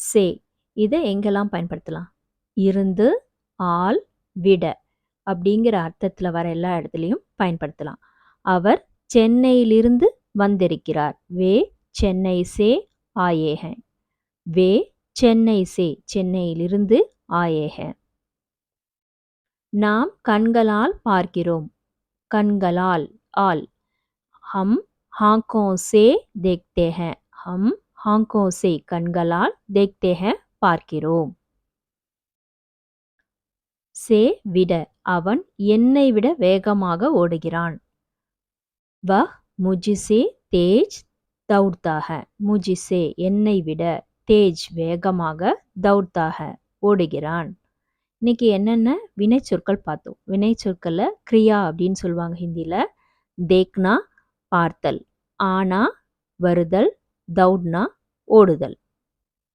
சே இதை எங்கெல்லாம் பயன்படுத்தலாம்? இருந்து, ஆல், விட அப்படிங்கிற அர்த்தத்தில் வர எல்லா இடத்துலையும் பயன்படுத்தலாம். அவர் சென்னையிலிருந்து வந்திருக்கிறார். வே சென்னை சே ஆயே ஹேன். வே சென்னை சே சென்னையிலிருந்து ஆயே ஹேன். நாம் கண்களால் பார்க்கிறோம். கண்களால் ஆல். हम आँखों से देखते हैं. हम आँखों से கண்களால் देखते हैं பார்க்கிறோம். சே விட அவன் என்னை விட வேகமாக ஓடுகிறான். वह मुझसे तेज दौड़ता है. मुझसे என்னை விட தேஜ் வேகமாக दौड़ता है ஓடுகிறான். இன்னைக்கு என்னென்ன வினை சொற்கள் பார்த்தோம். வினை சொற்கள்ல கிரியா அப்படின்னு சொல்லுவாங்க ஹிந்தியில. தேக்னா பார்த்தல், ஆனா வருதல், தௌட்னா ஓடுதல்.